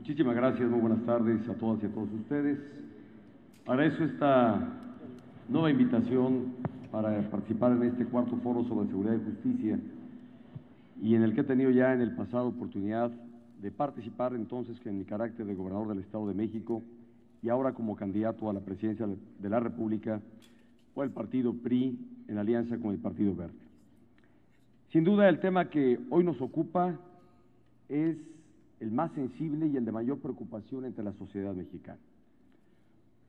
Muchísimas gracias, muy buenas tardes a todas y a todos ustedes. Agradezco esta nueva invitación para participar en este cuarto foro sobre seguridad y justicia, y en el que he tenido ya en el pasado oportunidad de participar entonces en mi carácter de gobernador del Estado de México y ahora como candidato a la presidencia de la República por el partido PRI en alianza con el Partido Verde. Sin duda el tema que hoy nos ocupa es el más sensible y el de mayor preocupación entre la sociedad mexicana.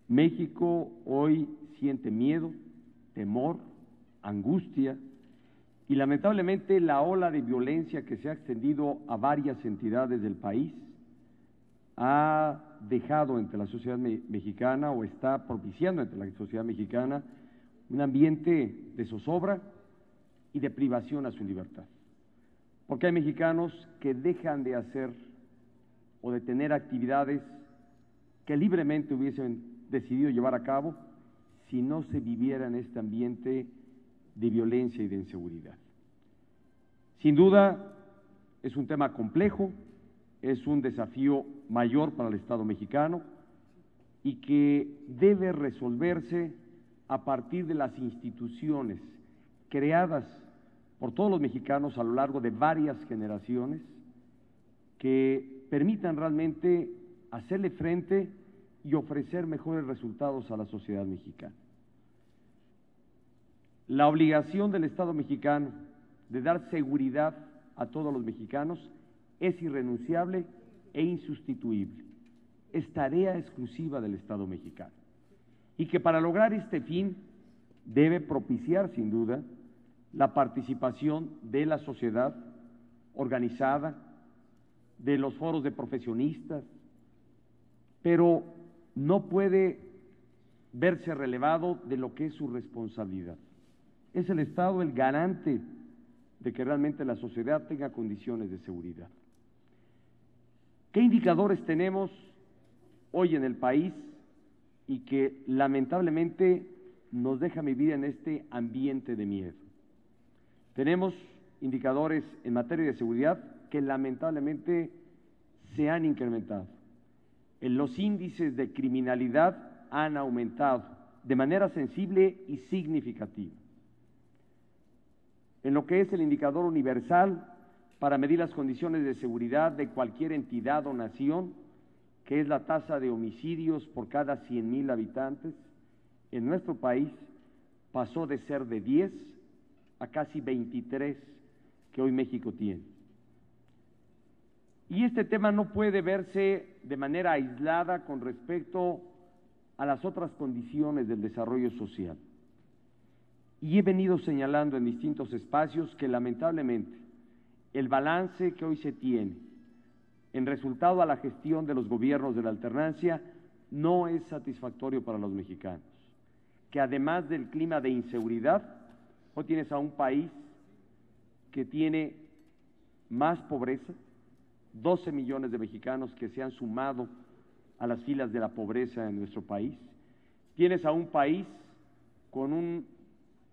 México hoy siente miedo, temor, angustia y lamentablemente la ola de violencia que se ha extendido a varias entidades del país ha dejado entre la sociedad mexicana o está propiciando entre la sociedad mexicana un ambiente de zozobra y de privación a su libertad. Porque hay mexicanos que dejan de hacer o de tener actividades que libremente hubiesen decidido llevar a cabo si no se viviera en este ambiente de violencia y de inseguridad. Sin duda, es un tema complejo, es un desafío mayor para el Estado mexicano y que debe resolverse a partir de las instituciones creadas por todos los mexicanos a lo largo de varias generaciones que permitan realmente hacerle frente y ofrecer mejores resultados a la sociedad mexicana. La obligación del Estado mexicano de dar seguridad a todos los mexicanos es irrenunciable e insustituible. Es tarea exclusiva del Estado mexicano. Y que para lograr este fin debe propiciar, sin duda, la participación de la sociedad organizada, de los foros de profesionistas, pero no puede verse relevado de lo que es su responsabilidad. Es el Estado el garante de que realmente la sociedad tenga condiciones de seguridad. ¿Qué indicadores tenemos hoy en el país y que lamentablemente nos deja vivir en este ambiente de miedo? Tenemos indicadores en materia de seguridad que lamentablemente se han incrementado. Los índices de criminalidad han aumentado de manera sensible y significativa. En lo que es el indicador universal para medir las condiciones de seguridad de cualquier entidad o nación, que es la tasa de homicidios por cada 100,000 habitantes, en nuestro país pasó de ser de 10 a casi 23 que hoy México tiene. Y este tema no puede verse de manera aislada con respecto a las otras condiciones del desarrollo social. Y he venido señalando en distintos espacios que lamentablemente el balance que hoy se tiene en resultado a la gestión de los gobiernos de la alternancia no es satisfactorio para los mexicanos, que además del clima de inseguridad, hoy tienes a un país que tiene más pobreza, 12 millones de mexicanos que se han sumado a las filas de la pobreza en nuestro país, tienes a un país con un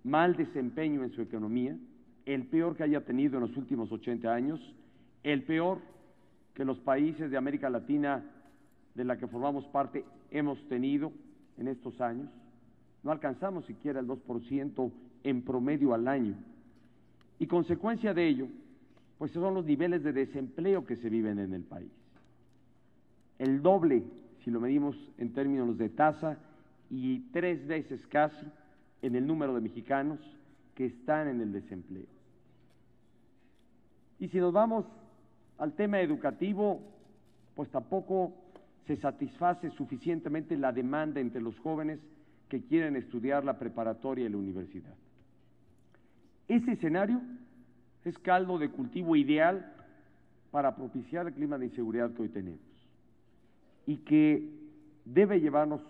mal desempeño en su economía, el peor que haya tenido en los últimos 80 años, el peor que los países de América Latina de la que formamos parte hemos tenido en estos años. No alcanzamos siquiera el 2% en promedio al año. Y consecuencia de ello, pues son los niveles de desempleo que se viven en el país. El doble, si lo medimos en términos de tasa, y 3 veces casi en el número de mexicanos que están en el desempleo. Y si nos vamos al tema educativo, pues tampoco se satisface suficientemente la demanda entre los jóvenes que quieren estudiar la preparatoria y la universidad. Ese escenario es caldo de cultivo ideal para propiciar el clima de inseguridad que hoy tenemos y que debe llevarnos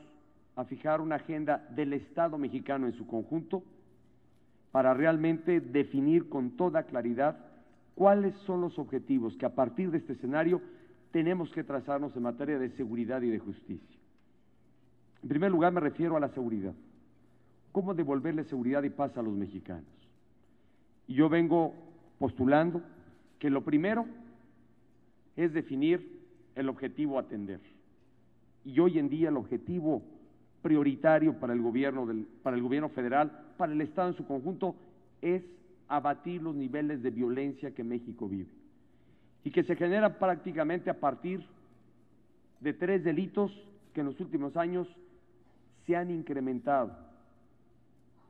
a fijar una agenda del Estado mexicano en su conjunto para realmente definir con toda claridad cuáles son los objetivos que a partir de este escenario tenemos que trazarnos en materia de seguridad y de justicia. En primer lugar me refiero a la seguridad. ¿Cómo devolverle seguridad y paz a los mexicanos? Y yo vengo postulando que lo primero es definir el objetivo a atender. Y hoy en día el objetivo prioritario para el gobierno federal, para el Estado en su conjunto, es abatir los niveles de violencia que México vive y que se genera prácticamente a partir de 3 delitos que en los últimos años se han incrementado,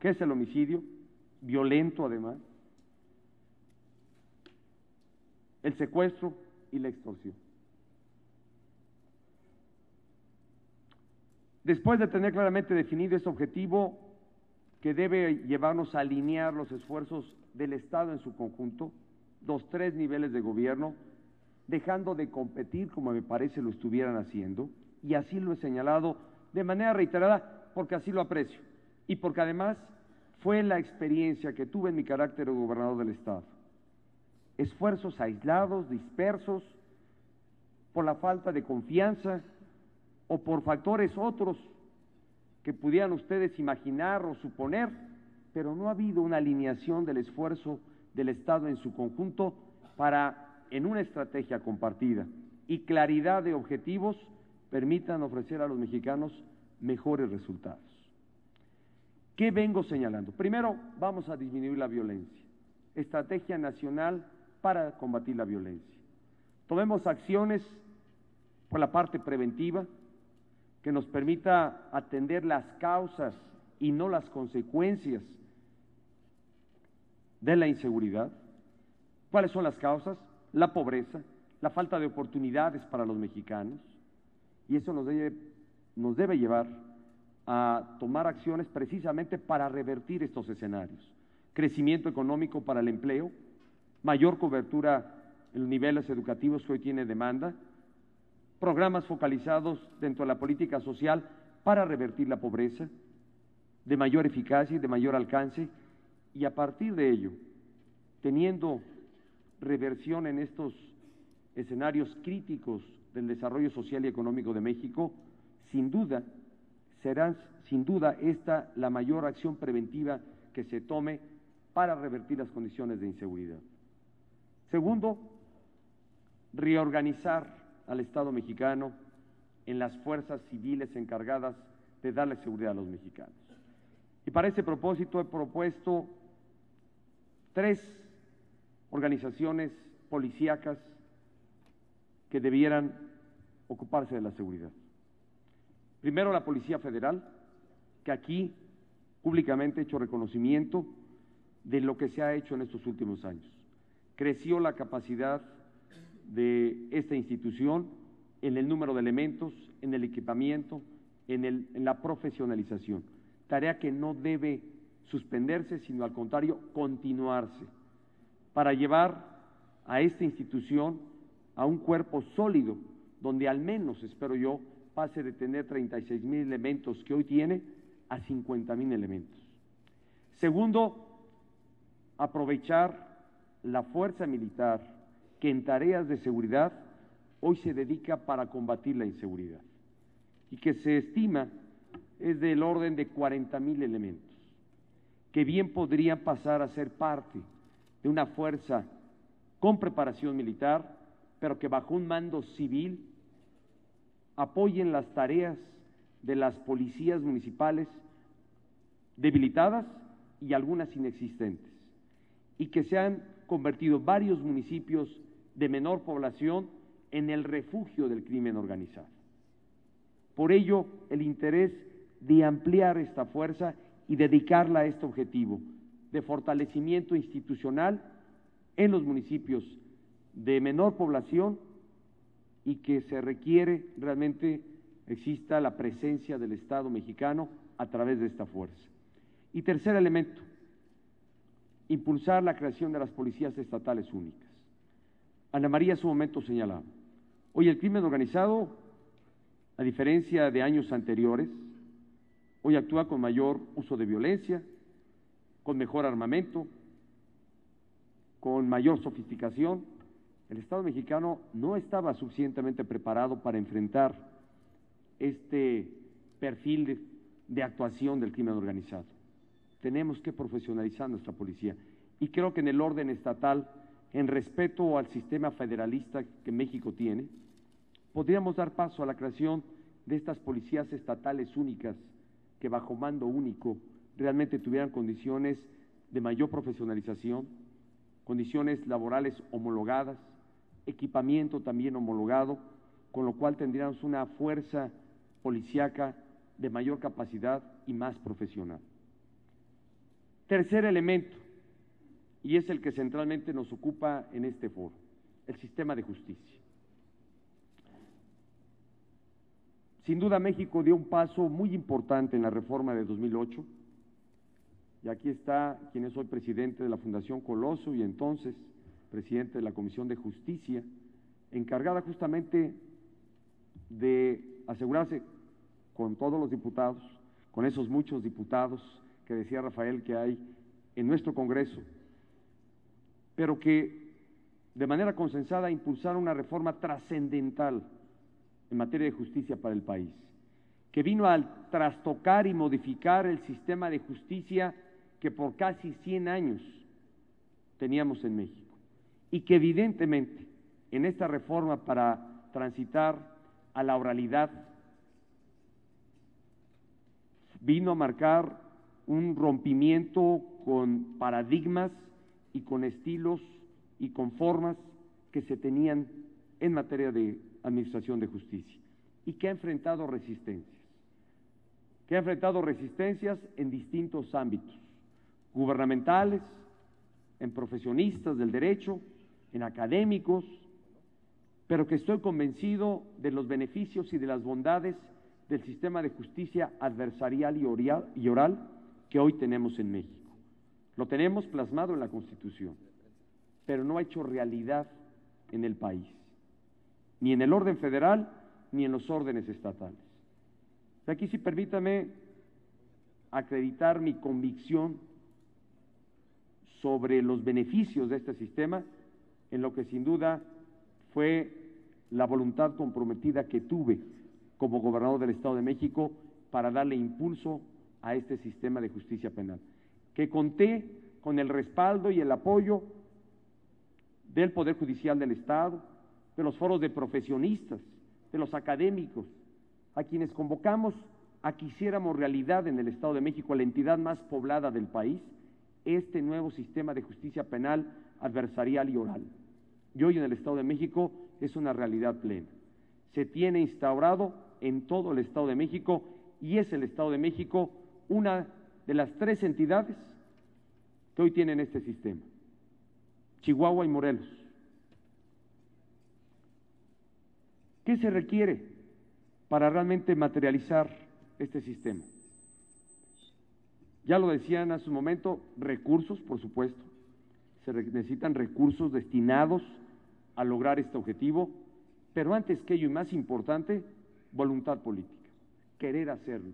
que es el homicidio, violento además, el secuestro y la extorsión. Después de tener claramente definido este objetivo que debe llevarnos a alinear los esfuerzos del Estado en su conjunto, los 3 niveles de gobierno, dejando de competir como me parece lo estuvieran haciendo, y así lo he señalado de manera reiterada porque así lo aprecio y porque además fue la experiencia que tuve en mi carácter de gobernador del Estado. Esfuerzos aislados, dispersos, por la falta de confianza o por factores otros que pudieran ustedes imaginar o suponer, pero no ha habido una alineación del esfuerzo del Estado en su conjunto para, en una estrategia compartida y claridad de objetivos, permitan ofrecer a los mexicanos mejores resultados. ¿Qué vengo señalando? Primero, vamos a disminuir la violencia. Estrategia nacional para combatir la violencia. Tomemos acciones por la parte preventiva que nos permita atender las causas y no las consecuencias de la inseguridad. ¿Cuáles son las causas? La pobreza, la falta de oportunidades para los mexicanos, y eso nos debe llevar a tomar acciones precisamente para revertir estos escenarios. Crecimiento económico para el empleo, mayor cobertura en los niveles educativos que hoy tiene demanda, programas focalizados dentro de la política social para revertir la pobreza, de mayor eficacia y de mayor alcance, y a partir de ello, teniendo reversión en estos escenarios críticos del desarrollo social y económico de México, sin duda, será esta la mayor acción preventiva que se tome para revertir las condiciones de inseguridad. Segundo, reorganizar al Estado mexicano en las fuerzas civiles encargadas de darle seguridad a los mexicanos. Y para ese propósito he propuesto 3 organizaciones policíacas que debieran ocuparse de la seguridad. Primero, la Policía Federal, que aquí públicamente he hecho reconocimiento de lo que se ha hecho en estos últimos años. Creció la capacidad de esta institución en el número de elementos, en el equipamiento, en la profesionalización. Tarea que no debe suspenderse, sino al contrario, continuarse, para llevar a esta institución a un cuerpo sólido, donde al menos, espero yo, pase de tener 36,000 elementos que hoy tiene a 50,000 elementos. Segundo, aprovechar la fuerza militar que en tareas de seguridad hoy se dedica para combatir la inseguridad y que se estima es del orden de 40,000 elementos, que bien podrían pasar a ser parte de una fuerza con preparación militar, pero que bajo un mando civil apoyen las tareas de las policías municipales debilitadas y algunas inexistentes, y que se han convertido varios municipios de menor población en el refugio del crimen organizado. Por ello, el interés de ampliar esta fuerza y dedicarla a este objetivo de fortalecimiento institucional en los municipios de menor población, y que se requiere realmente exista la presencia del Estado mexicano a través de esta fuerza. Y tercer elemento, impulsar la creación de las policías estatales únicas. Ana María en su momento señalaba, hoy el crimen organizado, a diferencia de años anteriores, hoy actúa con mayor uso de violencia, con mejor armamento, con mayor sofisticación. El Estado mexicano no estaba suficientemente preparado para enfrentar este perfil de actuación del crimen organizado. Tenemos que profesionalizar nuestra policía, y creo que en el orden estatal, en respeto al sistema federalista que México tiene, podríamos dar paso a la creación de estas policías estatales únicas que bajo mando único realmente tuvieran condiciones de mayor profesionalización, condiciones laborales homologadas, equipamiento también homologado, con lo cual tendríamos una fuerza policíaca de mayor capacidad y más profesional. Tercer elemento, y es el que centralmente nos ocupa en este foro, el sistema de justicia. Sin duda México dio un paso muy importante en la reforma de 2008, y aquí está quien es hoy presidente de la Fundación Coloso y entonces presidente de la Comisión de Justicia, encargada justamente de asegurarse con todos los diputados, con esos muchos diputados que decía Rafael que hay en nuestro Congreso, pero que de manera consensada impulsaron una reforma trascendental en materia de justicia para el país, que vino a trastocar y modificar el sistema de justicia que por casi 100 años teníamos en México y que evidentemente en esta reforma para transitar a la oralidad vino a marcar un rompimiento con paradigmas y con estilos y con formas que se tenían en materia de administración de justicia y que ha enfrentado resistencias en distintos ámbitos, gubernamentales, en profesionistas del derecho, en académicos, pero que estoy convencido de los beneficios y de las bondades del sistema de justicia adversarial y oral que hoy tenemos en México. Lo tenemos plasmado en la Constitución, pero no ha hecho realidad en el país, ni en el orden federal, ni en los órdenes estatales. Aquí sí permítame acreditar mi convicción sobre los beneficios de este sistema, en lo que sin duda fue la voluntad comprometida que tuve como gobernador del Estado de México para darle impulso a este sistema de justicia penal, que conté con el respaldo y el apoyo del Poder Judicial del Estado, de los foros de profesionistas, de los académicos, a quienes convocamos a que hiciéramos realidad en el Estado de México, la entidad más poblada del país, este nuevo sistema de justicia penal adversarial y oral. Y hoy en el Estado de México es una realidad plena. Se tiene instaurado en todo el Estado de México y es el Estado de México una de las 3 entidades que hoy tienen este sistema, Chihuahua y Morelos. ¿Qué se requiere para realmente materializar este sistema? Ya lo decían hace un momento, recursos, por supuesto, necesitan recursos destinados a lograr este objetivo, pero antes que ello y más importante, voluntad política, querer hacerlo,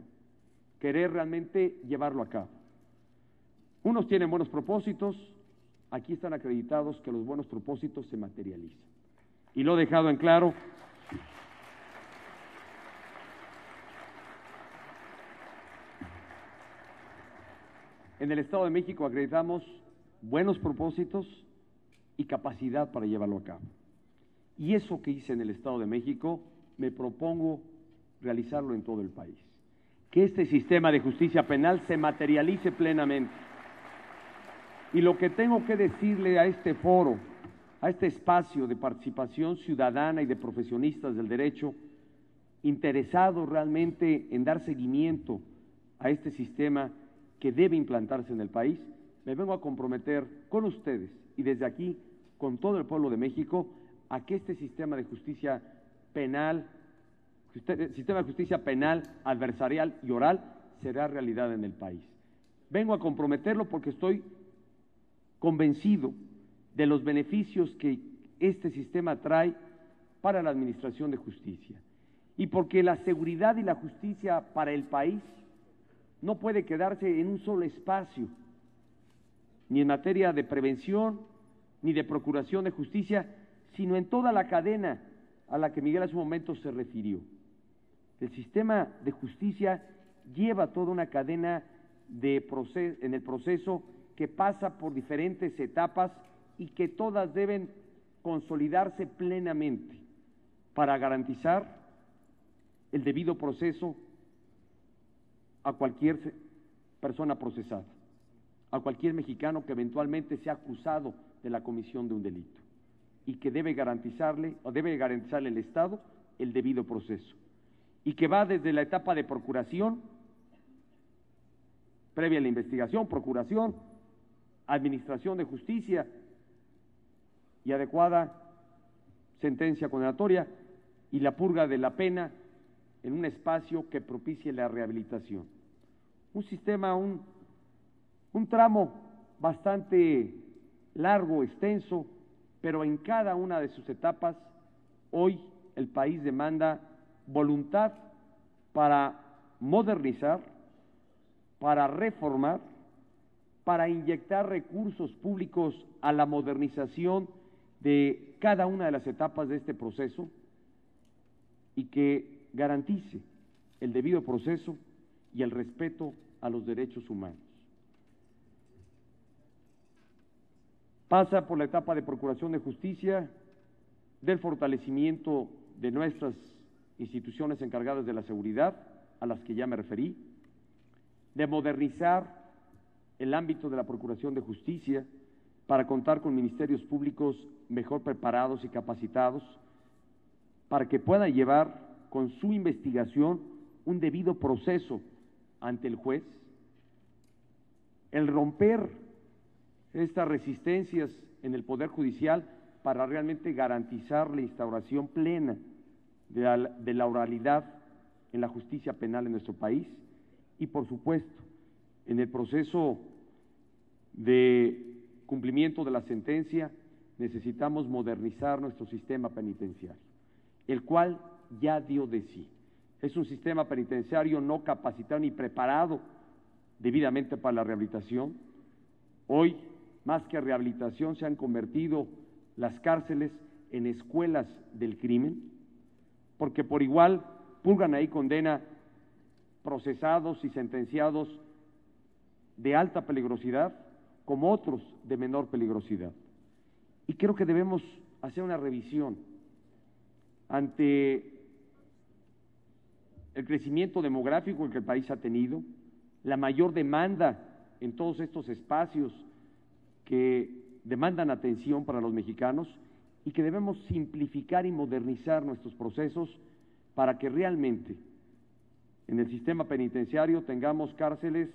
querer realmente llevarlo a cabo. Unos tienen buenos propósitos, aquí están acreditados que los buenos propósitos se materializan. Y lo he dejado en claro. En el Estado de México acreditamos buenos propósitos y capacidad para llevarlo a cabo. Y eso que hice en el Estado de México, me propongo realizarlo en todo el país. Que este sistema de justicia penal se materialice plenamente. Y lo que tengo que decirle a este foro, a este espacio de participación ciudadana y de profesionistas del derecho, interesados realmente en dar seguimiento a este sistema que debe implantarse en el país, me vengo a comprometer con ustedes y desde aquí con todo el pueblo de México a que este sistema de justicia penal, adversarial y oral será realidad en el país. Vengo a comprometerlo porque estoy convencido de los beneficios que este sistema trae para la administración de justicia y porque la seguridad y la justicia para el país no puede quedarse en un solo espacio, ni en materia de prevención, ni de procuración de justicia, sino en toda la cadena a la que Miguel hace un momento se refirió. El sistema de justicia lleva toda una cadena en el proceso que pasa por diferentes etapas y que todas deben consolidarse plenamente para garantizar el debido proceso a cualquier persona procesada, a cualquier mexicano que eventualmente sea acusado de la comisión de un delito y que debe garantizarle el Estado el debido proceso y que va desde la etapa de procuración, previa a la investigación, procuración, administración de justicia y adecuada sentencia condenatoria y la purga de la pena en un espacio que propicie la rehabilitación. Un sistema, un tramo bastante largo, extenso, pero en cada una de sus etapas, hoy el país demanda voluntad para modernizar, para reformar, para inyectar recursos públicos a la modernización de cada una de las etapas de este proceso y que garantice el debido proceso y el respeto a los derechos humanos. Pasa por la etapa de procuración de justicia, del fortalecimiento de nuestras instituciones encargadas de la seguridad, a las que ya me referí, de modernizar el ámbito de la procuración de justicia para contar con ministerios públicos mejor preparados y capacitados para que puedan llevar con su investigación un debido proceso ante el juez, el romper estas resistencias en el Poder Judicial para realmente garantizar la instauración plena de la oralidad en la justicia penal en nuestro país y, por supuesto, en el proceso de cumplimiento de la sentencia necesitamos modernizar nuestro sistema penitenciario, el cual ya dio de sí. Es un sistema penitenciario no capacitado ni preparado debidamente para la rehabilitación. Hoy, más que rehabilitación, se han convertido las cárceles en escuelas del crimen, porque por igual purgan ahí condena procesados y sentenciados de alta peligrosidad como otros de menor peligrosidad. Y creo que debemos hacer una revisión ante el crecimiento demográfico que el país ha tenido, la mayor demanda en todos estos espacios que demandan atención para los mexicanos y que debemos simplificar y modernizar nuestros procesos para que realmente en el sistema penitenciario tengamos cárceles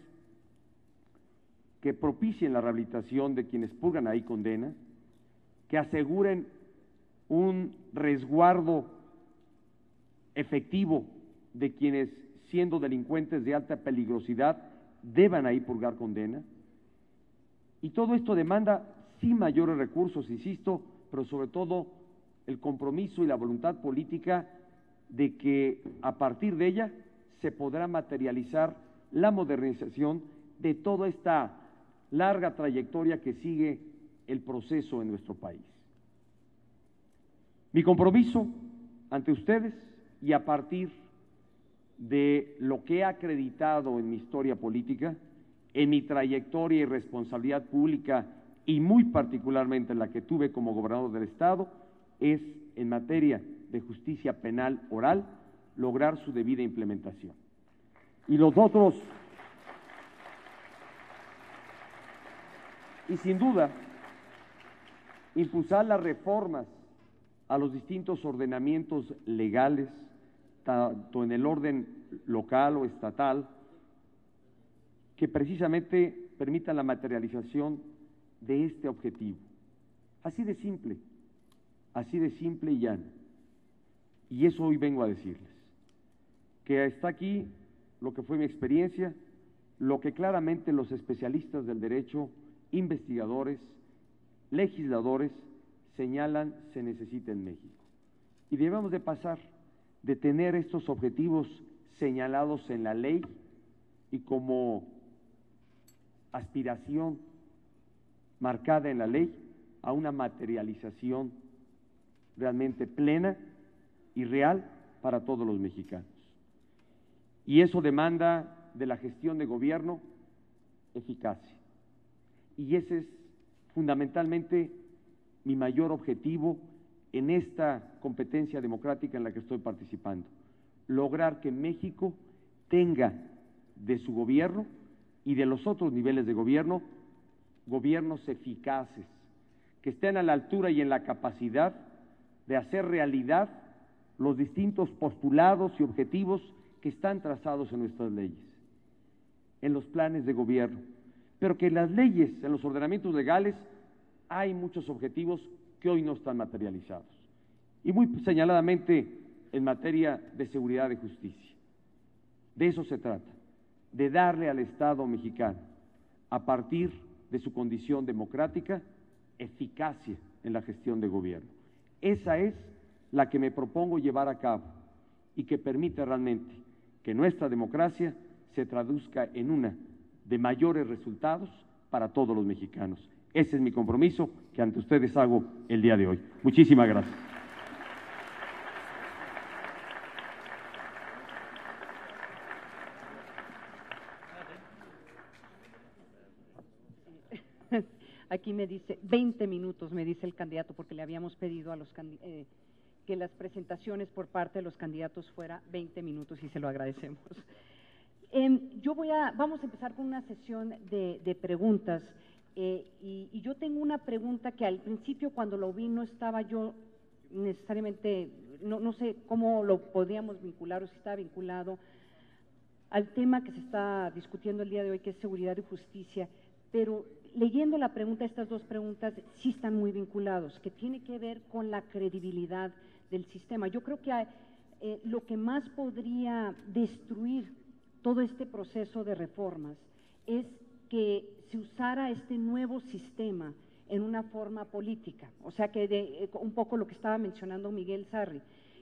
que propicien la rehabilitación de quienes purgan ahí condena, que aseguren un resguardo efectivo de quienes, siendo delincuentes de alta peligrosidad, deban ahí purgar condena. Y todo esto demanda sí mayores recursos, insisto, pero sobre todo el compromiso y la voluntad política de que a partir de ella se podrá materializar la modernización de toda esta larga trayectoria que sigue el proceso en nuestro país. Mi compromiso ante ustedes y a partir de lo que he acreditado en mi historia política, en mi trayectoria y responsabilidad pública y muy particularmente en la que tuve como gobernador del Estado, es en materia de justicia penal oral lograr su debida implementación. Y los otros, y sin duda, impulsar las reformas a los distintos ordenamientos legales, tanto en el orden local o estatal, que precisamente permitan la materialización de este objetivo. Así de simple y llano. Y eso hoy vengo a decirles, que está aquí lo que fue mi experiencia, lo que claramente los especialistas del derecho, investigadores, legisladores, señalan se necesita en México. Y debemos de pasar de tener estos objetivos señalados en la ley y como aspiración marcada en la ley a una materialización realmente plena y real para todos los mexicanos. Y eso demanda de la gestión de gobierno eficacia. Y ese es fundamentalmente mi mayor objetivo en esta competencia democrática en la que estoy participando. Lograr que México tenga de su gobierno y de los otros niveles de gobierno, gobiernos eficaces, que estén a la altura y en la capacidad de hacer realidad los distintos postulados y objetivos que están trazados en nuestras leyes, en los planes de gobierno, pero que en las leyes, en los ordenamientos legales, hay muchos objetivos que hoy no están materializados. Y muy señaladamente en materia de seguridad y justicia. De eso se trata, de darle al Estado mexicano, a partir de su condición democrática, eficacia en la gestión de gobierno. Esa es la que me propongo llevar a cabo y que permite realmente que nuestra democracia se traduzca en una de mayores resultados para todos los mexicanos. Ese es mi compromiso que ante ustedes hago el día de hoy. Muchísimas gracias. Aquí me dice 20 minutos, me dice el candidato, porque le habíamos pedido a los que las presentaciones por parte de los candidatos fuera 20 minutos y se lo agradecemos. Vamos a empezar con una sesión de preguntas y yo tengo una pregunta que al principio cuando lo vi no estaba yo necesariamente, no sé cómo lo podríamos vincular o si está vinculado al tema que se está discutiendo el día de hoy, que es seguridad y justicia, pero leyendo la pregunta, estas dos preguntas sí están muy vinculados, que tiene que ver con la credibilidad del sistema. Yo creo que lo que más podría destruir todo este proceso de reformas es que se usara este nuevo sistema en una forma política, o sea que un poco lo que estaba mencionando Miguel Sarri,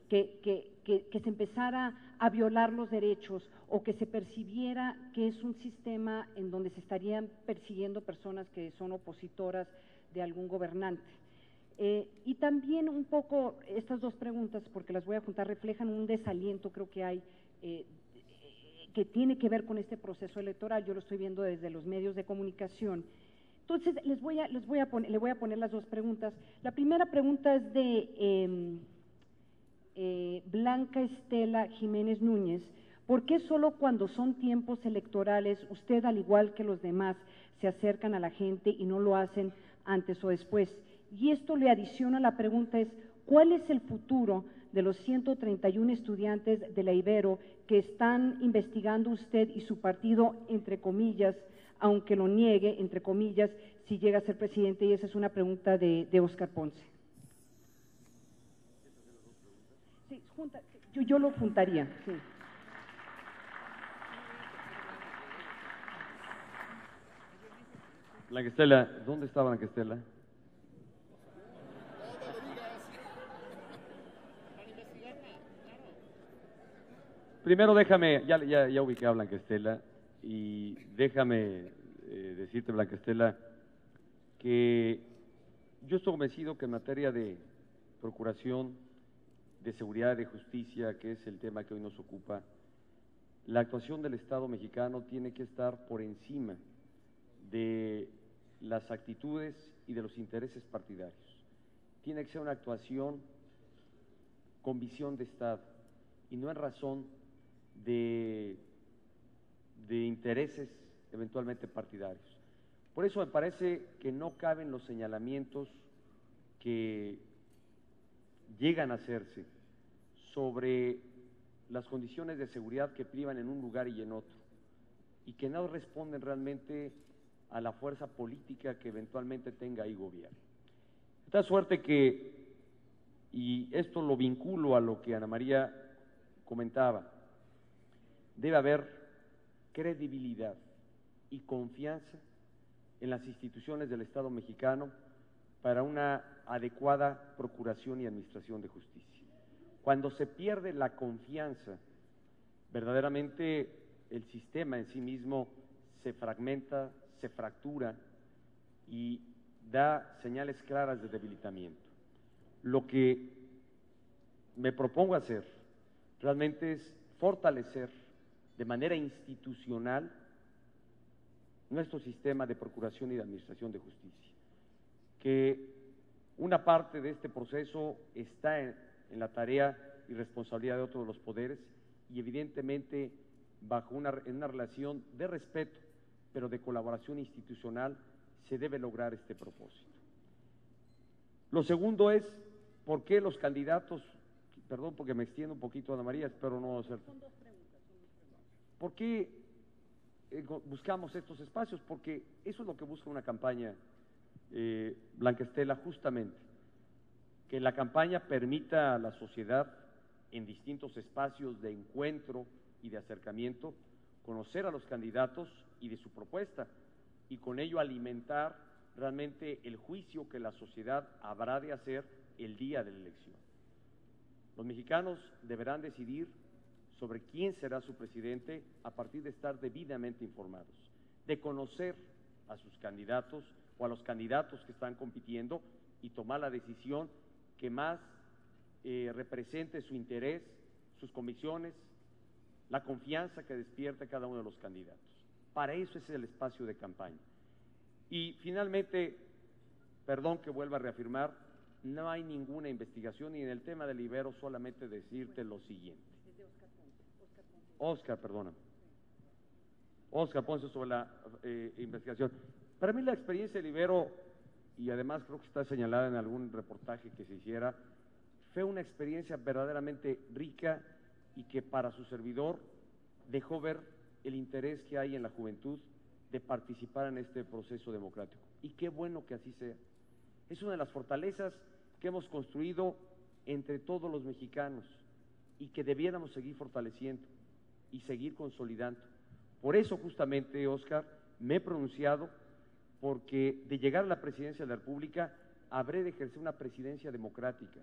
que se empezara a violar los derechos o que se percibiera que es un sistema en donde se estarían persiguiendo personas que son opositoras de algún gobernante. Y también un poco estas dos preguntas, porque las voy a juntar, reflejan un desaliento creo que hay que tiene que ver con este proceso electoral. Yo lo estoy viendo desde los medios de comunicación. Entonces le voy a poner las dos preguntas. La primera pregunta es de Blanca Estela Jiménez Núñez. ¿Por qué solo cuando son tiempos electorales usted, al igual que los demás, se acercan a la gente y no lo hacen antes o después? Y esto le adiciona la pregunta es, ¿cuál es el futuro de los 131 estudiantes de la Ibero que están investigando usted y su partido, entre comillas, aunque lo niegue, entre comillas, si llega a ser presidente? Y esa es una pregunta de Óscar Ponce. Sí, yo lo juntaría, sí. Blanca Estela, ¿dónde está Blanca Estela? Primero déjame, ya ubiqué a Blanca Estela, y déjame decirte, Blanca Estela, que yo estoy convencido que en materia de procuración, de seguridad y de justicia, que es el tema que hoy nos ocupa, la actuación del Estado mexicano tiene que estar por encima de las actitudes y de los intereses partidarios. Tiene que ser una actuación con visión de Estado y no en razón de intereses eventualmente partidarios. Por eso me parece que no caben los señalamientos que llegan a hacerse sobre las condiciones de seguridad que privan en un lugar y en otro, y que no responden realmente a la fuerza política que eventualmente tenga ahí gobierno. De tal suerte que, y esto lo vinculo a lo que Ana María comentaba, debe haber credibilidad y confianza en las instituciones del Estado mexicano para una adecuada procuración y administración de justicia. Cuando se pierde la confianza, verdaderamente el sistema en sí mismo se fragmenta, se fractura y da señales claras de debilitamiento. Lo que me propongo hacer realmente es fortalecer de manera institucional nuestro sistema de procuración y de administración de justicia, que Una parte de este proceso está en la tarea y responsabilidad de otros de los poderes y evidentemente en una relación de respeto, pero de colaboración institucional, se debe lograr este propósito. Lo segundo es, ¿por qué los candidatos, perdón porque me extiendo un poquito, Ana María, espero no hacer… Son dos preguntas. ¿Por qué buscamos estos espacios? Porque eso es lo que busca una campaña, Blanca Estela, justamente, que la campaña permita a la sociedad en distintos espacios de encuentro y de acercamiento conocer a los candidatos y de su propuesta, y con ello alimentar realmente el juicio que la sociedad habrá de hacer el día de la elección. Los mexicanos deberán decidir sobre quién será su presidente a partir de estar debidamente informados, de conocer a sus candidatos o a los candidatos que están compitiendo y tomar la decisión que más represente su interés, sus convicciones, la confianza que despierte cada uno de los candidatos. Para eso es el espacio de campaña. Y finalmente, perdón que vuelva a reafirmar, no hay ninguna investigación y en el tema del Ibero solamente decirte lo siguiente. Oscar Ponce sobre la investigación. Para mí la experiencia del Ibero, y además creo que está señalada en algún reportaje que se hiciera, fue una experiencia verdaderamente rica y que para su servidor dejó ver el interés que hay en la juventud de participar en este proceso democrático. Y qué bueno que así sea. Es una de las fortalezas que hemos construido entre todos los mexicanos y que debiéramos seguir fortaleciendo y seguir consolidando. Por eso justamente, Oscar, me he pronunciado porque de llegar a la presidencia de la República habré de ejercer una presidencia democrática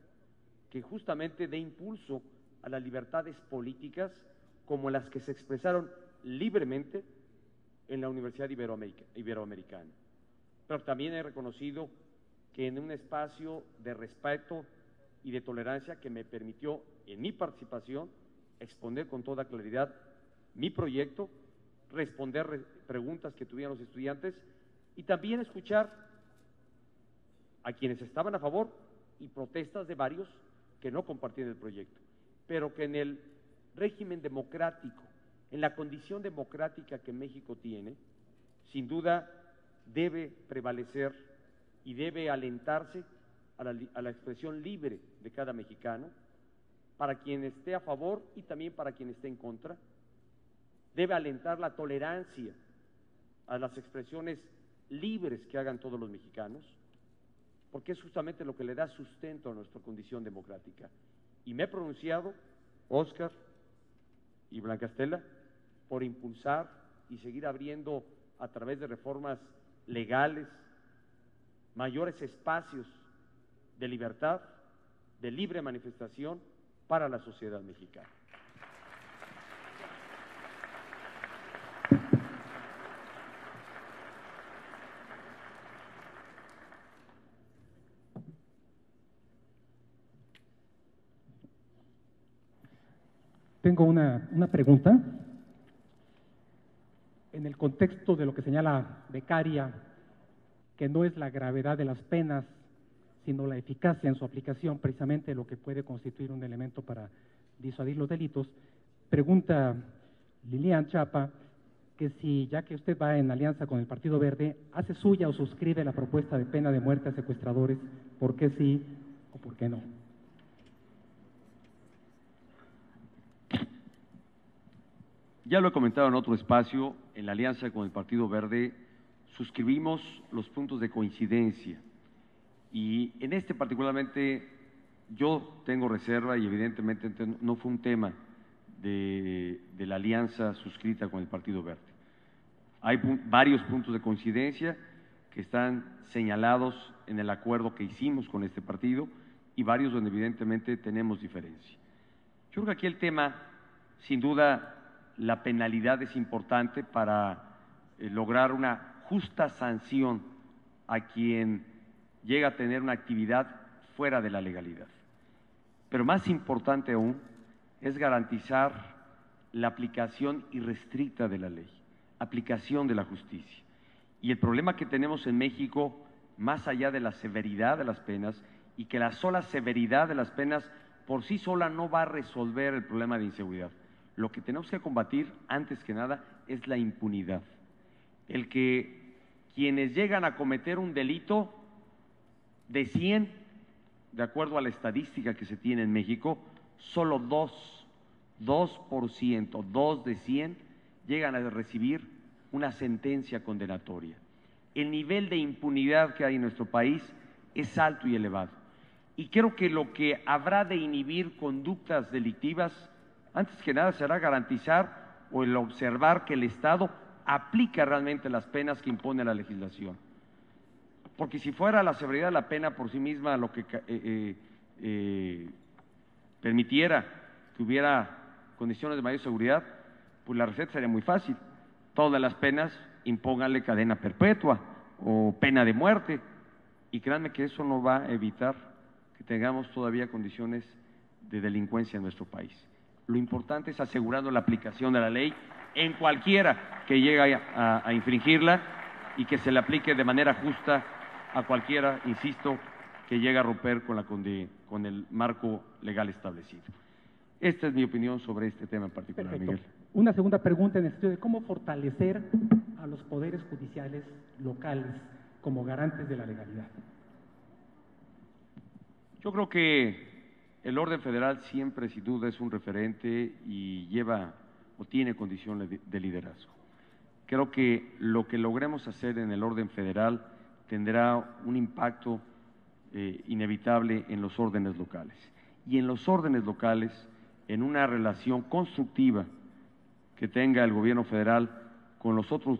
que justamente dé impulso a las libertades políticas como las que se expresaron libremente en la Universidad Iberoamericana. Pero también he reconocido que en un espacio de respeto y de tolerancia que me permitió en mi participación exponer con toda claridad mi proyecto, responder preguntas que tuvieran los estudiantes y también escuchar a quienes estaban a favor y protestas de varios que no compartían el proyecto, pero que en el régimen democrático, en la condición democrática que México tiene, sin duda debe prevalecer y debe alentarse a la expresión libre de cada mexicano, para quien esté a favor y también para quien esté en contra. Debe alentar la tolerancia a las expresiones libres que hagan todos los mexicanos, porque es justamente lo que le da sustento a nuestra condición democrática. Y me he pronunciado, Oscar y Blanca Estela, por impulsar y seguir abriendo a través de reformas legales mayores espacios de libertad, de libre manifestación para la sociedad mexicana. Tengo una pregunta. En el contexto de lo que señala Beccaria, que no es la gravedad de las penas, sino la eficacia en su aplicación, precisamente lo que puede constituir un elemento para disuadir los delitos, pregunta Lilian Chapa que si, ya que usted va en alianza con el Partido Verde, hace suya o suscribe la propuesta de pena de muerte a secuestradores, ¿por qué sí o por qué no? Ya lo he comentado en otro espacio, en la alianza con el Partido Verde suscribimos los puntos de coincidencia y en este particularmente yo tengo reserva y evidentemente no fue un tema de la alianza suscrita con el Partido Verde. Hay varios puntos de coincidencia que están señalados en el acuerdo que hicimos con este partido y varios donde evidentemente tenemos diferencia. Yo creo que aquí el tema, sin duda, la penalidad es importante para lograr una justa sanción a quien llega a tener una actividad fuera de la legalidad. Pero más importante aún es garantizar la aplicación irrestricta de la ley, aplicación de la justicia. Y el problema que tenemos en México, más allá de la severidad de las penas, y que la sola severidad de las penas por sí sola no va a resolver el problema de inseguridad. Lo que tenemos que combatir, antes que nada, es la impunidad. El que quienes llegan a cometer un delito, de 100, de acuerdo a la estadística que se tiene en México, solo 2%, 2 de 100, llegan a recibir una sentencia condenatoria. El nivel de impunidad que hay en nuestro país es alto y elevado. Y creo que lo que habrá de inhibir conductas delictivas, antes que nada, será garantizar o el observar que el Estado aplica realmente las penas que impone la legislación. Porque si fuera la severidad de la pena por sí misma lo que permitiera que hubiera condiciones de mayor seguridad, pues la receta sería muy fácil. Todas las penas impónganle cadena perpetua o pena de muerte, y créanme que eso no va a evitar que tengamos todavía condiciones de delincuencia en nuestro país. Lo importante es asegurando la aplicación de la ley en cualquiera que llegue a infringirla, y que se le aplique de manera justa a cualquiera, insisto, que llegue a romper con el marco legal establecido. Esta es mi opinión sobre este tema en particular. Perfecto. Miguel. Una segunda pregunta en el sentido de cómo fortalecer a los poderes judiciales locales como garantes de la legalidad. Yo creo que el orden federal siempre, sin duda, es un referente y lleva o tiene condiciones de liderazgo. Creo que lo que logremos hacer en el orden federal tendrá un impacto inevitable en los órdenes locales. Y en los órdenes locales, en una relación constructiva que tenga el gobierno federal con los otros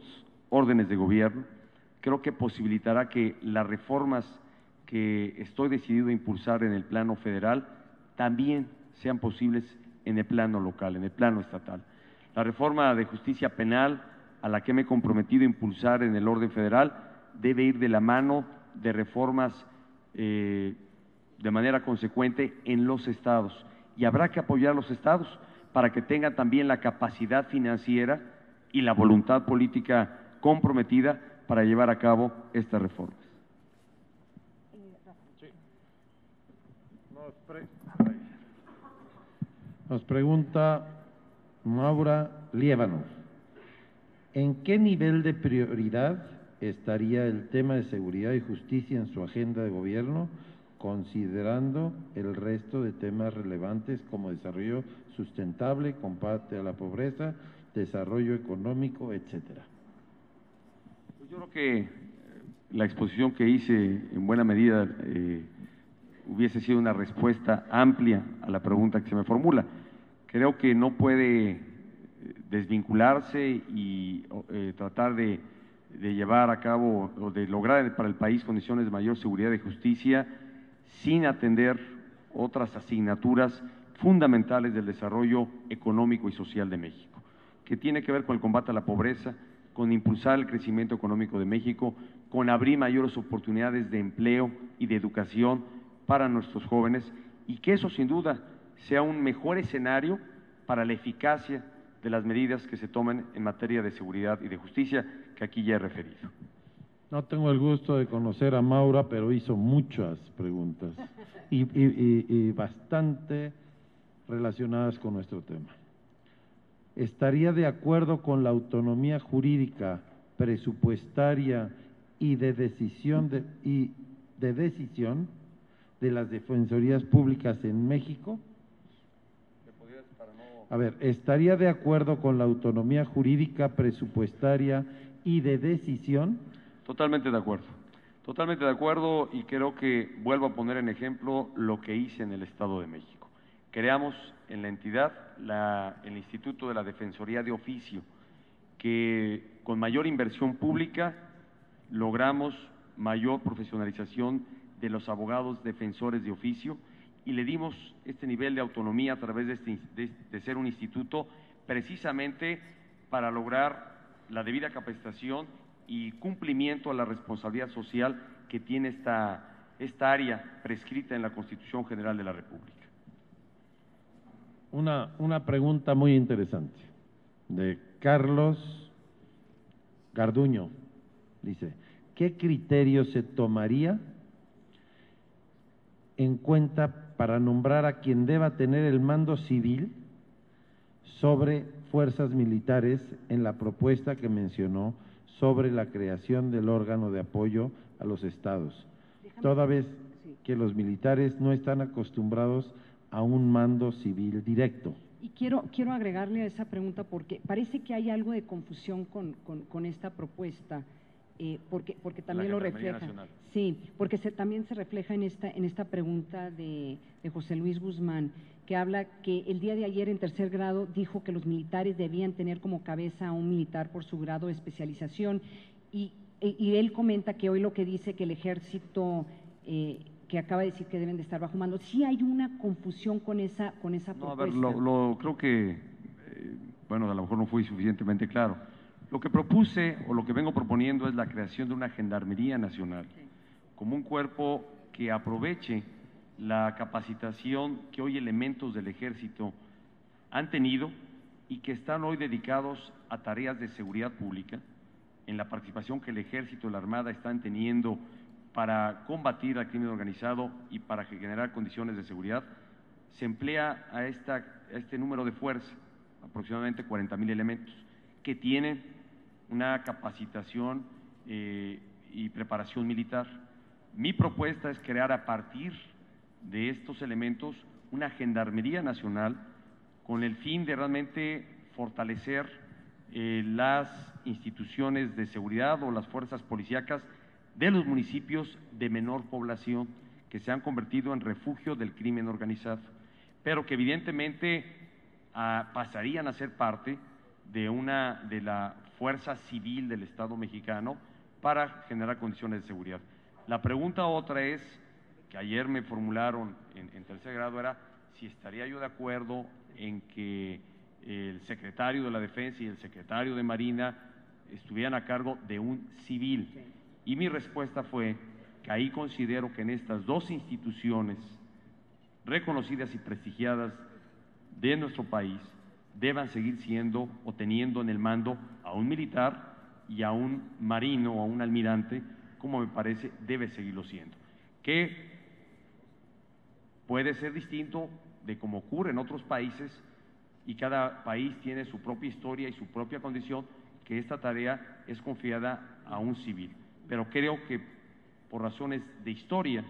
órdenes de gobierno, creo que posibilitará que las reformas que estoy decidido a impulsar en el plano federal también sean posibles en el plano local, en el plano estatal. La reforma de justicia penal a la que me he comprometido a impulsar en el orden federal debe ir de la mano de reformas de manera consecuente en los estados, y habrá que apoyar a los estados para que tengan también la capacidad financiera y la voluntad política comprometida para llevar a cabo estas reformas. Nos pregunta Maura Liévano: ¿en qué nivel de prioridad estaría el tema de seguridad y justicia en su agenda de gobierno, considerando el resto de temas relevantes como desarrollo sustentable, combate a la pobreza, desarrollo económico, etcétera? Pues yo creo que la exposición que hice en buena medida hubiese sido una respuesta amplia a la pregunta que se me formula. Creo que no puede desvincularse y tratar de llevar a cabo o de lograr para el país condiciones de mayor seguridad y justicia sin atender otras asignaturas fundamentales del desarrollo económico y social de México, que tiene que ver con el combate a la pobreza, con impulsar el crecimiento económico de México, con abrir mayores oportunidades de empleo y de educación para nuestros jóvenes, y que eso sin duda sea un mejor escenario para la eficacia de las medidas que se tomen en materia de seguridad y de justicia, que aquí ya he referido. No tengo el gusto de conocer a Maura, pero hizo muchas preguntas y bastante relacionadas con nuestro tema. ¿Estaría de acuerdo con la autonomía jurídica, presupuestaria y de decisión de las defensorías públicas en México? A ver, ¿estaría de acuerdo con la autonomía jurídica, presupuestaria y de decisión? Totalmente de acuerdo, y creo que vuelvo a poner en ejemplo lo que hice en el Estado de México. Creamos en la entidad el Instituto de la Defensoría de Oficio, que con mayor inversión pública logramos mayor profesionalización de los abogados defensores de oficio, y le dimos este nivel de autonomía a través de ser un instituto precisamente para lograr la debida capacitación y cumplimiento a la responsabilidad social que tiene esta área prescrita en la Constitución General de la República. Una pregunta muy interesante de Carlos Garduño. Dice: ¿qué criterio se tomaría en cuenta para nombrar a quien deba tener el mando civil sobre fuerzas militares en la propuesta que mencionó sobre la creación del órgano de apoyo a los estados, toda vez que los militares no están acostumbrados a un mando civil directo? Y quiero agregarle a esa pregunta porque parece que hay algo de confusión con esta propuesta, porque también lo refleja. Nacional. Sí, porque también se refleja en esta pregunta de José Luis Guzmán, que habla que el día de ayer en tercer grado dijo que los militares debían tener como cabeza a un militar por su grado de especialización y él comenta que hoy lo que dice que el ejército, que acaba de decir que deben de estar bajo mando, sí hay una confusión con esa propuesta. No, a ver, creo que, bueno, a lo mejor no fui suficientemente claro. Lo que propuse o lo que vengo proponiendo es la creación de una Gendarmería Nacional, como un cuerpo que aproveche la capacitación que hoy elementos del Ejército han tenido y que están hoy dedicados a tareas de seguridad pública, en la participación que el Ejército y la Armada están teniendo para combatir al crimen organizado y para generar condiciones de seguridad. Se emplea a este número de fuerza, aproximadamente 40,000 elementos, que tienen una capacitación y preparación militar. Mi propuesta es crear a partir de estos elementos una Gendarmería Nacional con el fin de realmente fortalecer las instituciones de seguridad o las fuerzas policíacas de los municipios de menor población que se han convertido en refugio del crimen organizado, pero que evidentemente pasarían a ser parte de la fuerza civil del Estado mexicano para generar condiciones de seguridad. La pregunta otra es, que ayer me formularon en tercer grado, era si estaría yo de acuerdo en que el secretario de la Defensa y el secretario de Marina estuvieran a cargo de un civil. Y mi respuesta fue que ahí considero que en estas dos instituciones reconocidas y prestigiadas de nuestro país deban seguir siendo o teniendo en el mando a un militar y a un marino o a un almirante, como me parece debe seguirlo siendo, que puede ser distinto de como ocurre en otros países y cada país tiene su propia historia y su propia condición, que esta tarea es confiada a un civil. Pero creo que por razones de historia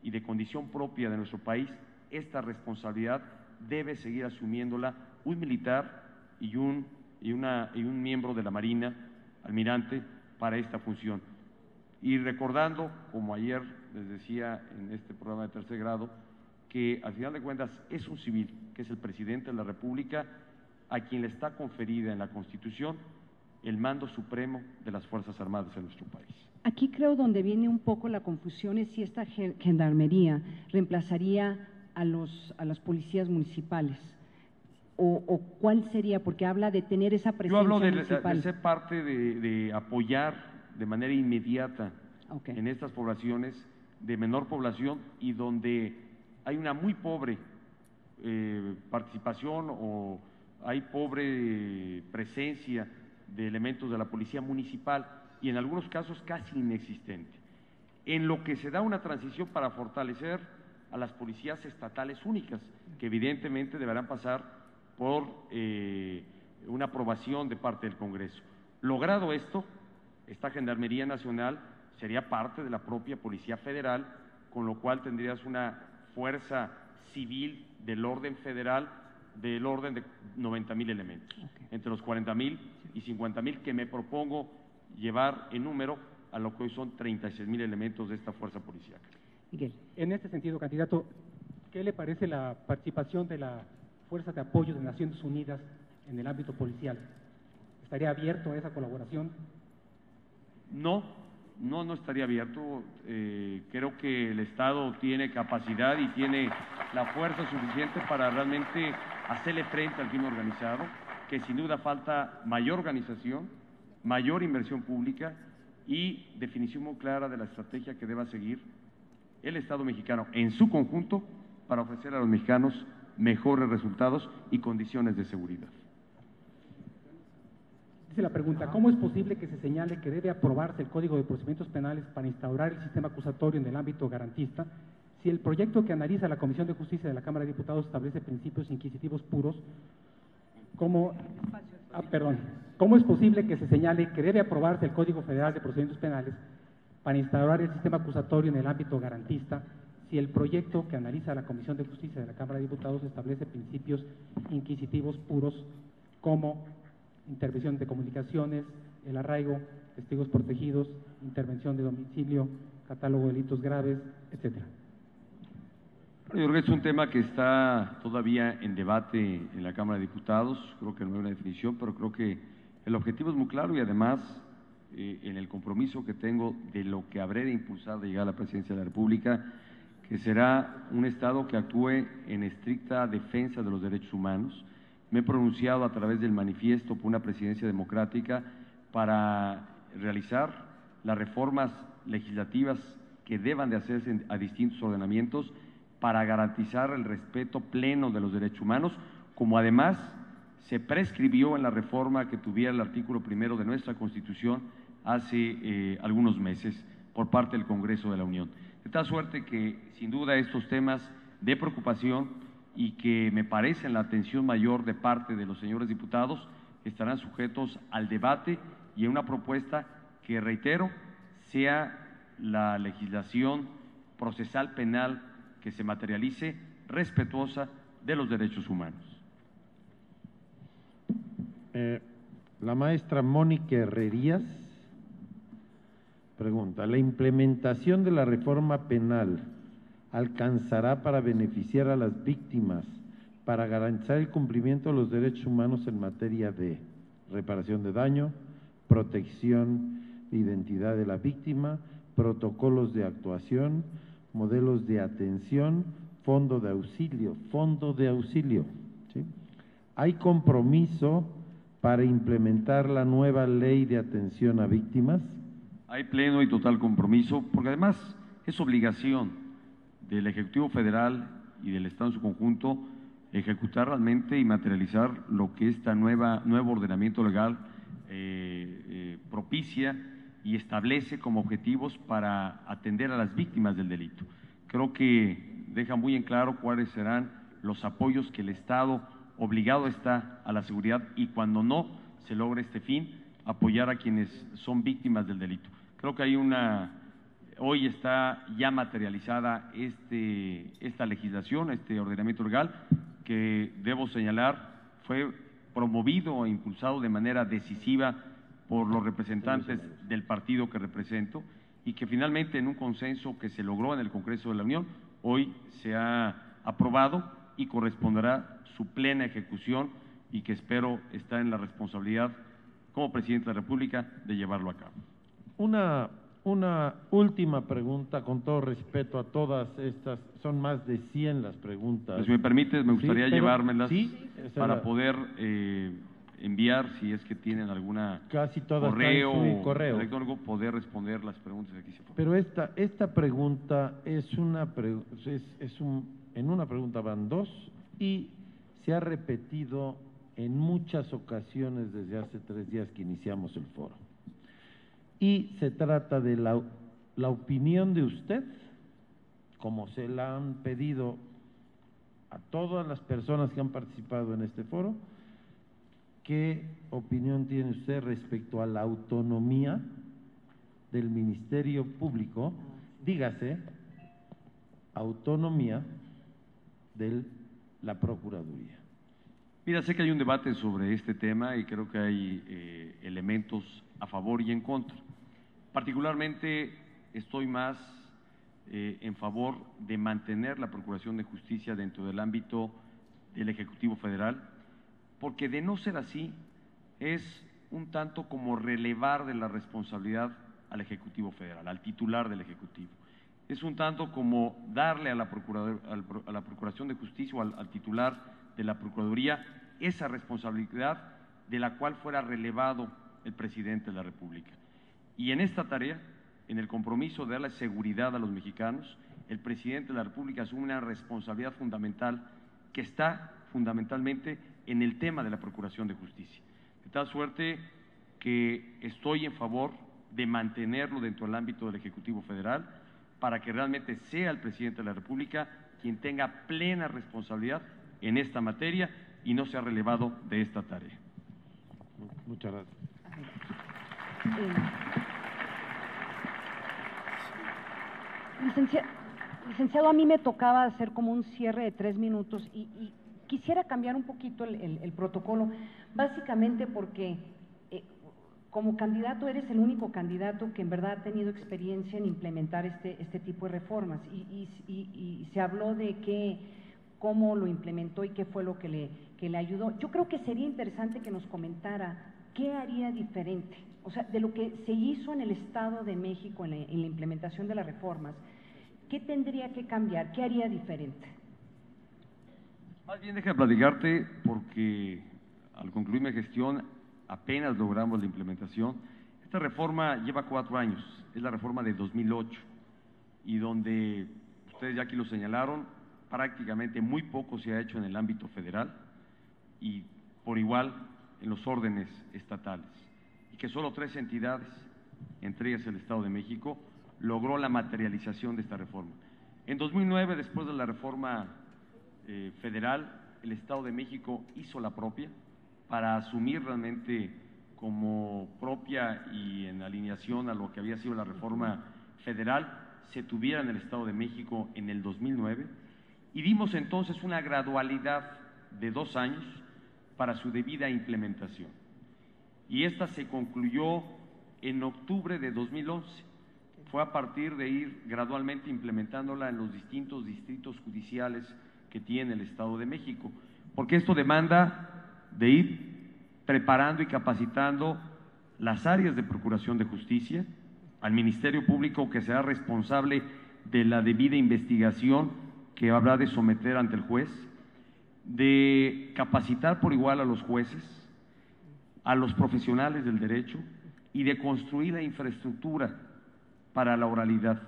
y de condición propia de nuestro país, esta responsabilidad debe seguir asumiéndola un militar y un miembro de la Marina, almirante, para esta función. Y recordando, como ayer les decía en este programa de tercer grado, que al final de cuentas es un civil, que es el presidente de la República, a quien le está conferida en la Constitución el mando supremo de las Fuerzas Armadas en nuestro país. Aquí creo donde viene un poco la confusión es si esta gendarmería reemplazaría a las policías municipales o cuál sería, porque habla de tener esa presencia municipal. Yo hablo de ser parte de apoyar de manera inmediata en estas poblaciones de menor población y donde hay una muy pobre participación o hay pobre presencia de elementos de la policía municipal y en algunos casos casi inexistente, en lo que se da una transición para fortalecer a las policías estatales únicas, que evidentemente deberán pasar por una aprobación de parte del Congreso. Logrado esto, esta Gendarmería Nacional sería parte de la propia Policía Federal, con lo cual tendrías una fuerza civil del orden federal del orden de 90,000 elementos, entre los 40,000 y 50,000 que me propongo llevar en número a lo que hoy son 36,000 elementos de esta fuerza policiaca. Miguel. En este sentido, candidato, ¿qué le parece la participación de la Fuerza de Apoyo de Naciones Unidas en el ámbito policial? ¿Estaría abierto a esa colaboración? No estaría abierto. Creo que el Estado tiene capacidad y tiene la fuerza suficiente para realmente hacerle frente al crimen organizado, que sin duda falta mayor organización, mayor inversión pública y definición muy clara de la estrategia que deba seguir el Estado mexicano en su conjunto para ofrecer a los mexicanos mejores resultados y condiciones de seguridad. Dice la pregunta, ¿cómo es posible que se señale que debe aprobarse el Código de Procedimientos Penales para instaurar el sistema acusatorio en el ámbito garantista si el proyecto que analiza la Comisión de Justicia de la Cámara de Diputados establece principios inquisitivos puros? ¿Cómo es posible que se señale que debe aprobarse el Código Federal de Procedimientos Penales para instaurar el sistema acusatorio en el ámbito garantista si el proyecto que analiza la Comisión de Justicia de la Cámara de Diputados establece principios inquisitivos puros como intervención de comunicaciones, el arraigo, testigos protegidos, intervención de domicilio, catálogo de delitos graves, etcétera? Yo creo que es un tema que está todavía en debate en la Cámara de Diputados. Creo que no hay una definición, pero creo que el objetivo es muy claro y además en el compromiso que tengo de lo que habré de impulsar de llegar a la presidencia de la República, que será un Estado que actúe en estricta defensa de los derechos humanos. Me he pronunciado a través del manifiesto por una presidencia democrática para realizar las reformas legislativas que deban de hacerse a distintos ordenamientos para garantizar el respeto pleno de los derechos humanos, como además se prescribió en la reforma que tuviera el artículo 1 de nuestra Constitución hace algunos meses por parte del Congreso de la Unión. De tal suerte que, sin duda, estos temas de preocupación y que me parecen la atención mayor de parte de los señores diputados estarán sujetos al debate y a una propuesta que, reitero, sea la legislación procesal penal que se materialice respetuosa de los derechos humanos. La maestra Mónica Herrerías pregunta, ¿la implementación de la reforma penal alcanzará para beneficiar a las víctimas, para garantizar el cumplimiento de los derechos humanos en materia de reparación de daño, protección de identidad de la víctima, protocolos de actuación, modelos de atención, fondo de auxilio, ¿sí? ¿Hay compromiso para implementar la nueva ley de atención a víctimas? Hay pleno y total compromiso, porque además es obligación del Ejecutivo Federal y del Estado en su conjunto ejecutar realmente y materializar lo que este nuevo ordenamiento legal propicia y establece como objetivos para atender a las víctimas del delito. Creo que deja muy en claro cuáles serán los apoyos que el Estado obligado está a la seguridad y cuando no se logre este fin, apoyar a quienes son víctimas del delito. Creo que hay hoy está ya materializada esta legislación, este ordenamiento legal, que debo señalar fue promovido e impulsado de manera decisiva por los representantes del partido que represento y que finalmente en un consenso que se logró en el Congreso de la Unión, hoy se ha aprobado y corresponderá su plena ejecución y que espero está en la responsabilidad como Presidente de la República de llevarlo a cabo. Una última pregunta, con todo respeto a todas estas, son más de 100 las preguntas. Pues, si me permites, me gustaría llevármelas para la, poder enviar, si es que tienen alguna casi todas correo electrónico, poder responder las preguntas aquí. Pero esta pregunta en una pregunta van dos y se ha repetido en muchas ocasiones desde hace 3 días que iniciamos el foro. Y se trata de la opinión de usted, como se la han pedido a todas las personas que han participado en este foro. ¿Qué opinión tiene usted respecto a la autonomía del Ministerio Público? Dígase, autonomía de la Procuraduría. Mira, sé que hay un debate sobre este tema y creo que hay elementos a favor y en contra. Particularmente estoy más en favor de mantener la Procuración de Justicia dentro del ámbito del Ejecutivo Federal, porque de no ser así es un tanto como relevar de la responsabilidad al Ejecutivo Federal, al titular del Ejecutivo. Es un tanto como darle a la Procuración de Justicia o al titular de la Procuraduría esa responsabilidad de la cual fuera relevado el Presidente de la República. Y en esta tarea, en el compromiso de darle seguridad a los mexicanos, el Presidente de la República asume una responsabilidad fundamental que está fundamentalmente en el tema de la Procuración de Justicia. De tal suerte que estoy en favor de mantenerlo dentro del ámbito del Ejecutivo Federal para que realmente sea el presidente de la República quien tenga plena responsabilidad en esta materia y no sea relevado de esta tarea. Muchas gracias. Licenciado, a mí me tocaba hacer como un cierre de 3 minutos y quisiera cambiar un poquito el protocolo, básicamente porque como candidato eres el único candidato que en verdad ha tenido experiencia en implementar este tipo de reformas y se habló de cómo lo implementó y qué fue lo que le ayudó. Yo creo que sería interesante que nos comentara qué haría diferente, o sea, de lo que se hizo en el Estado de México en la implementación de las reformas, ¿qué tendría que cambiar? ¿Qué haría diferente? Más bien déjame platicarte porque al concluir mi gestión apenas logramos la implementación. Esta reforma lleva 4 años, es la reforma de 2008 y donde ustedes ya aquí lo señalaron, prácticamente muy poco se ha hecho en el ámbito federal y por igual en los órdenes estatales y que solo 3 entidades, entre ellas el Estado de México, logró la materialización de esta reforma. En 2009, después de la reforma federal, el Estado de México hizo la propia para asumir realmente como propia y en alineación a lo que había sido la reforma federal, se tuviera en el Estado de México en el 2009 y dimos entonces una gradualidad de 2 años para su debida implementación. Y esta se concluyó en octubre de 2011. Fue a partir de ir gradualmente implementándola en los distintos distritos judiciales que tiene el Estado de México, porque esto demanda de ir preparando y capacitando las áreas de Procuración de Justicia, al Ministerio Público que será responsable de la debida investigación que habrá de someter ante el juez, de capacitar por igual a los jueces, a los profesionales del derecho y de construir la infraestructura para la oralidad.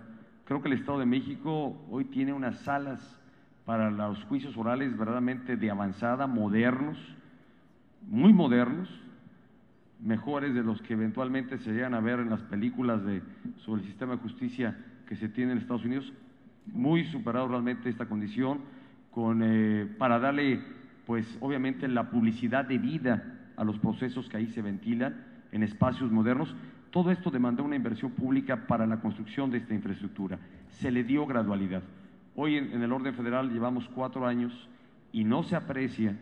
Creo que el Estado de México hoy tiene unas salas para los juicios orales verdaderamente de avanzada, modernos, muy modernos, mejores de los que eventualmente se llegan a ver en las películas sobre el sistema de justicia que se tiene en Estados Unidos, muy superado realmente esta condición, para darle, pues obviamente, la publicidad debida a los procesos que ahí se ventilan en espacios modernos. Todo esto demandó una inversión pública para la construcción de esta infraestructura. Se le dio gradualidad. Hoy en el orden federal llevamos 4 años y no se aprecia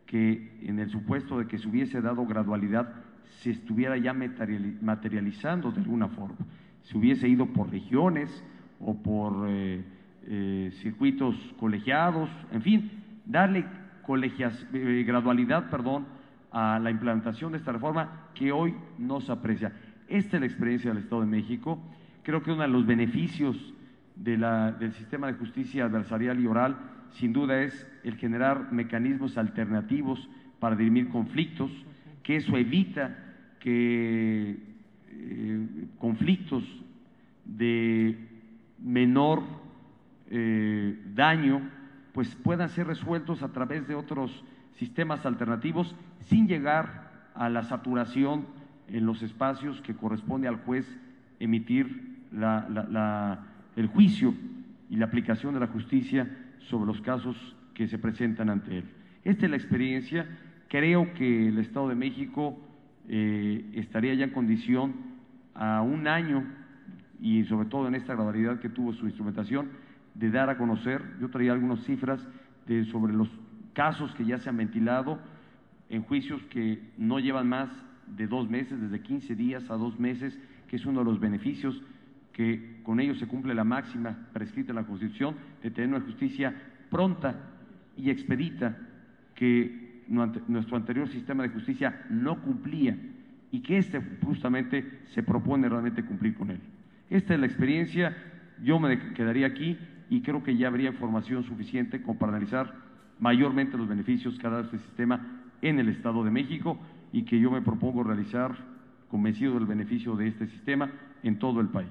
que en el supuesto de que se hubiese dado gradualidad se estuviera ya materializando de alguna forma. Se hubiese ido por regiones o por circuitos colegiados, en fin, darle gradualidad, a la implantación de esta reforma que hoy no se aprecia. Esta es la experiencia del Estado de México. Creo que uno de los beneficios del sistema de justicia adversarial y oral, sin duda, es el generar mecanismos alternativos para dirimir conflictos, que eso evita que conflictos de menor daño pues puedan ser resueltos a través de otros sistemas alternativos sin llegar a la saturación en los espacios que corresponde al juez emitir el juicio y la aplicación de la justicia sobre los casos que se presentan ante él. Esta es la experiencia. Creo que el Estado de México estaría ya en condición a 1 año y sobre todo en esta gradualidad que tuvo su instrumentación de dar a conocer. Yo traía algunas cifras sobre los casos que ya se han ventilado en juicios que no llevan más de 2 meses, desde 15 días a 2 meses, que es uno de los beneficios que con ellos se cumple la máxima prescrita en la Constitución de tener una justicia pronta y expedita que nuestro anterior sistema de justicia no cumplía y que justamente se propone realmente cumplir con él. Esta es la experiencia. Yo me quedaría aquí y creo que ya habría información suficiente como para analizar mayormente los beneficios que ha dado este sistema en el Estado de México y que yo me propongo realizar convencido del beneficio de este sistema en todo el país.